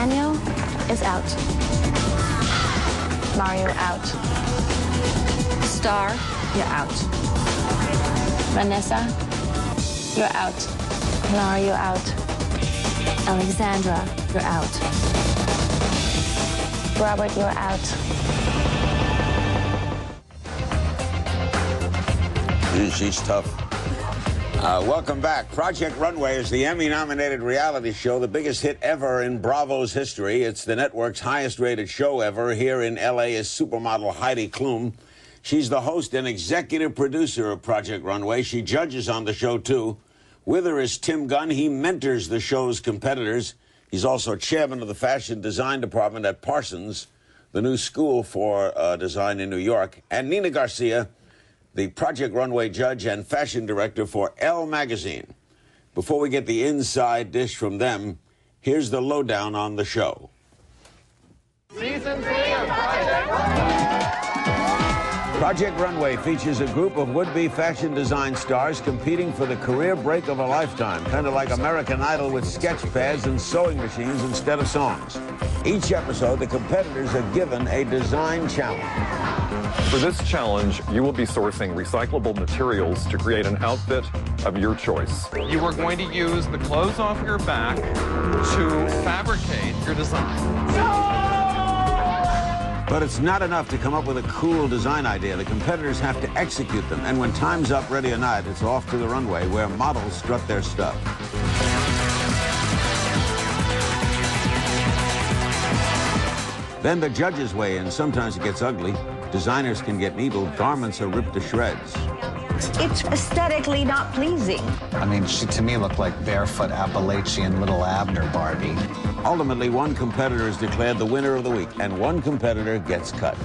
Daniel is out. Mario out. Star, you're out. Vanessa, you're out. Laura, you're out. Alexandra, you're out. Robert, you're out. She's tough. Welcome back. Project Runway is the Emmy-nominated reality show, the biggest hit ever in Bravo's history. It's the network's highest-rated show ever. Here in L.A. is supermodel Heidi Klum. She's the host and executive producer of Project Runway. She judges on the show, too. With her is Tim Gunn. He mentors the show's competitors. He's also chairman of the fashion design department at Parsons, the new school for design in New York. And Nina Garcia, the Project Runway judge and fashion director for Elle magazine. Before we get the inside dish from them, here's the lowdown on the show. Season 3 of Project Runway. Project Runway features a group of would-be fashion design stars competing for the career break of a lifetime, kind of like American Idol with sketch pads and sewing machines instead of songs. Each episode, the competitors are given a design challenge. For this challenge, you will be sourcing recyclable materials to create an outfit of your choice. You are going to use the clothes off your back to fabricate your design. But it's not enough to come up with a cool design idea. The competitors have to execute them. And when time's up, ready or not, it's off to the runway where models strut their stuff. Then the judges weigh in. Sometimes it gets ugly. Designers can get needled. Garments are ripped to shreds. It's aesthetically not pleasing. I mean, she to me looked like barefoot Appalachian little Abner Barbie. Ultimately, one competitor is declared the winner of the week, and one competitor gets cut.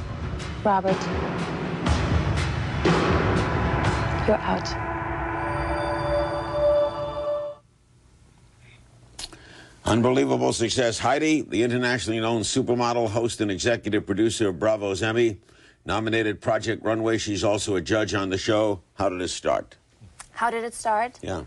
Robert, you're out. Unbelievable success. Heidi, the internationally known supermodel, host, and executive producer of Bravo's Emmy-nominated Project Runway. She's also a judge on the show. How did it start? How did it start? Yeah.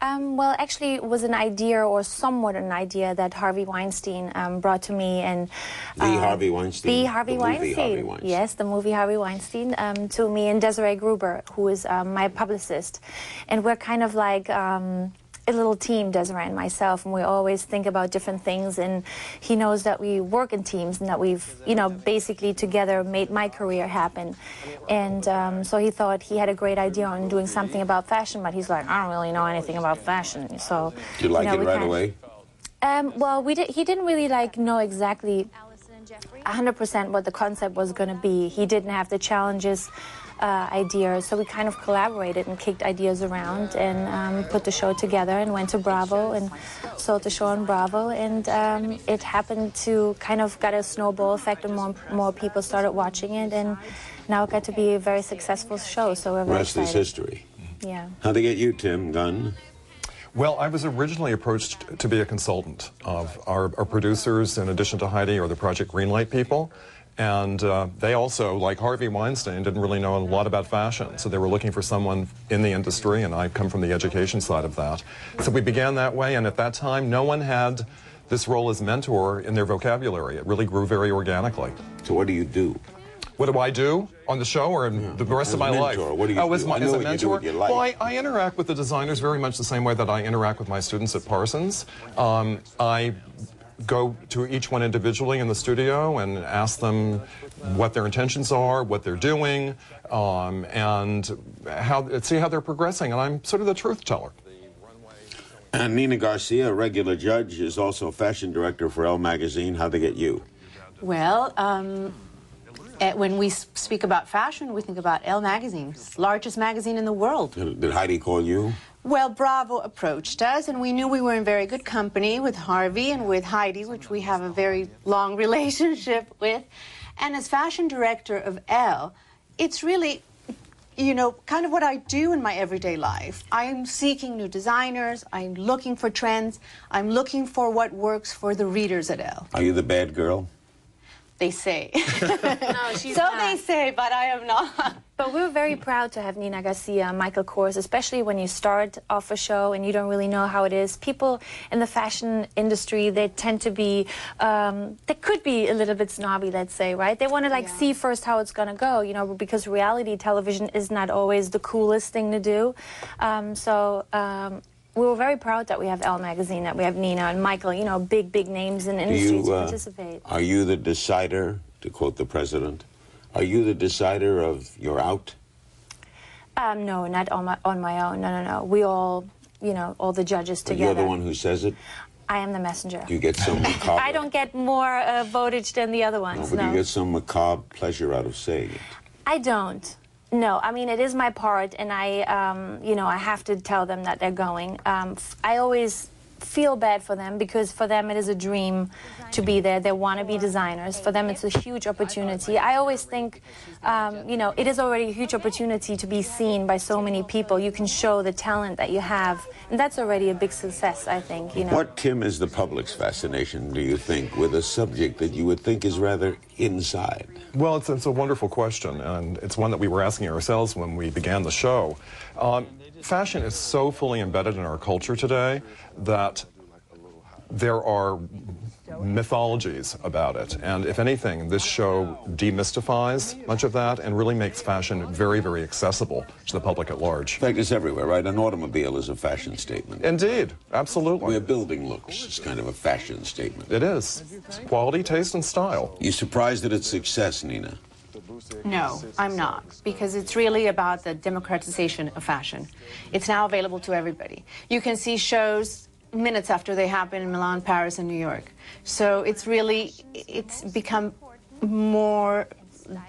Well, actually, it was an idea, or somewhat an idea, that Harvey Weinstein brought to me. And Harvey Weinstein? The Harvey Weinstein. Movie Harvey Weinstein. Yes, the movie Harvey Weinstein, to me and Desiree Gruber, who is my publicist. And we're kind of like a little team, Desiree and myself, and we always think about different things, and he knows that we work in teams and that we've, you know, basically together made my career happen. And so he thought he had a great idea on doing something about fashion, but he's like, I don't really know anything about fashion. So, did you like it right away? Well, he didn't really know exactly 100% what the concept was going to be. He didn't have the challenges idea, so we kind of collaborated and kicked ideas around and put the show together and went to Bravo and sold the show on Bravo, and it happened to kind of got a snowball effect, and more people started watching it, and now it got to be a very successful show, so we're very excited. The rest is history. Yeah. How'd they get you, Tim Gunn? Well, I was originally approached to be a consultant of our producers, in addition to Heidi, or the Project Greenlight people. And they also, like Harvey Weinstein, didn't really know a lot about fashion. So they were looking for someone in the industry, and I come from the education side of that. So we began that way, and at that time, no one had this role as mentor in their vocabulary. It really grew very organically. So what do you do? What do I do on the show or in the rest of my life? What do you do? As a mentor? Well, I interact with the designers very much the same way that I interact with my students at Parsons. I go to each one individually in the studio and ask them what their intentions are, what they're doing, and see how they're progressing. And I'm sort of the truth teller. And Nina Garcia, a regular judge, is also a fashion director for Elle magazine. How'd they get you? Well, when we speak about fashion, we think about Elle magazine, largest magazine in the world. Did Heidi call you? Well, Bravo approached us, and we knew we were in very good company with Harvey and with Heidi, which we have a very long relationship with. And as fashion director of Elle, it's really, you know, kind of what I do in my everyday life. I'm seeking new designers, I'm looking for trends, I'm looking for what works for the readers at Elle. Are you the bad girl? They say. No, she's so not. they say, but I am not. But we're very proud to have Nina Garcia and Michael Kors, especially when you start off a show and you don't really know how it is. People in the fashion industry, they tend to be, they could be a little bit snobby, let's say, right? They want to like see first how it's going to go, you know, because reality television is not always the coolest thing to do. We were very proud that we have Elle magazine, that we have Nina and Michael, you know, big names in the industry to participate. Are you the decider, to quote the president? Are you the decider of your out? No, not on my own. No. We all, you know, all the judges together. You're the one who says it? I am the messenger. Do you get some macabre... I don't get more votage than the other ones, no. But do you get some macabre pleasure out of saying it? I don't. No, I mean, it is my part, and you know, I have to tell them that they're going. I always feel bad for them, because for them it is a dream to be there. They want to be designers. For them it's a huge opportunity. I always think, you know, it is already a huge opportunity to be seen by so many people. You can show the talent that you have, and that's already a big success, I think, you know. What, Tim, is the public's fascination, do you think, with a subject that you would think is rather inside? Well, it's a wonderful question, and it's one that we were asking ourselves when we began the show. Fashion is so fully embedded in our culture today that there are mythologies about it. And if anything, this show demystifies much of that and really makes fashion very, very accessible to the public at large. In fact, it's everywhere, right? An automobile is a fashion statement. Indeed, absolutely. The way a building looks is kind of a fashion statement. It is. It's quality, taste, and style. You surprised at its success, Nina? No, I'm not, because it's really about the democratization of fashion. It's now available to everybody. You can see shows minutes after they happen in Milan, Paris, and New York. So it's become more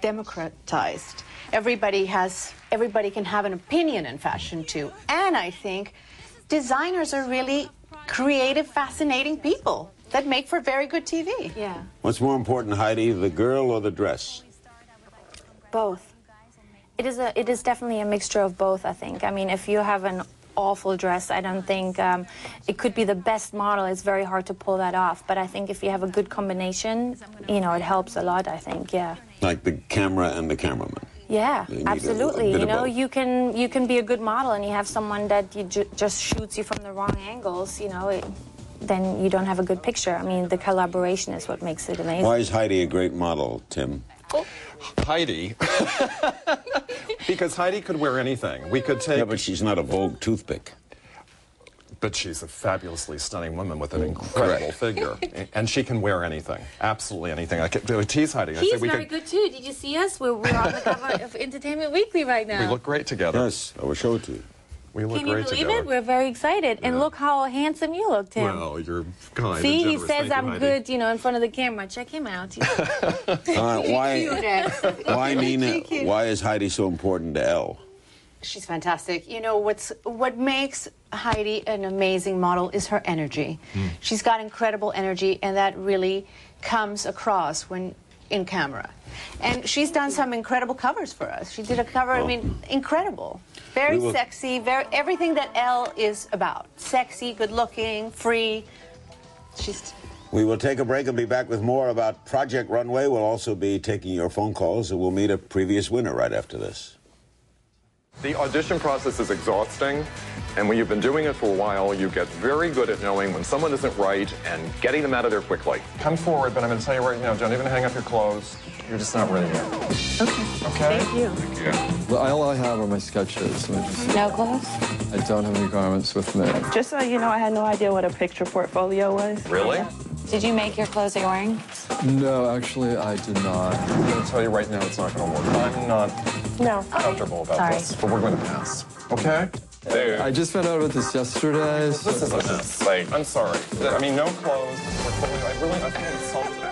democratized. Everybody can have an opinion in fashion too. And I think designers are really creative, fascinating people that make for very good TV. Yeah. What's more important, Heidi, the girl or the dress? Both. It is definitely a mixture of both, I think. I mean, if you have an awful dress, I don't think it could be the best model. It's very hard to pull that off. But I think if you have a good combination, you know, it helps a lot, I think, yeah. Like the camera and the cameraman. Yeah, absolutely. You know, you can be a good model and you have someone that just shoots you from the wrong angles, you know, then you don't have a good picture. I mean, the collaboration is what makes it amazing. Why is Heidi a great model, Tim? Oh. Heidi, because Heidi could wear anything. We could take... Yeah, but she's not a Vogue toothpick. But she's a fabulously stunning woman with an incredible figure. And she can wear anything, absolutely anything. I could tease Heidi. He's very good, too. Did you see us? We're on the cover of Entertainment Weekly right now. We look great together. Yes, I will show it to you. We look Can you great believe together. it? We're very excited. And look how handsome you look, Tim. Well, you're kind See, and he generous. says Thank you, I'm good, you know, in front of the camera. Check him out. Why, Nina, why is Heidi so important to Elle? She's fantastic. You know, what makes Heidi an amazing model is her energy. She's got incredible energy, and that really comes across when in camera. And she's done some incredible covers for us. She did a cover, I mean, incredible. Very sexy, everything that Elle is about. Sexy, good-looking, free. We will take a break and be back with more about Project Runway. We'll also be taking your phone calls, and we'll meet a previous winner right after this. The audition process is exhausting, and when you've been doing it for a while, you get very good at knowing when someone isn't right and getting them out of there quickly. Come forward, but I'm going to tell you right now, don't even hang up your clothes. You're just not ready yet. Okay. Okay? Thank you. Well, all I have are my sketches. No clothes? I don't have any garments with me. Just so you know, I had no idea what a picture portfolio was. Really? Did you make your clothes that you're wearing? No, actually, I did not. I'm going to tell you right now, it's not going to work. I'm not comfortable about this, but we're going to pass. Okay? Dude. I just found out about this yesterday. This is a mess. I'm sorry. I mean, no clothes, portfolio. I feel insulted.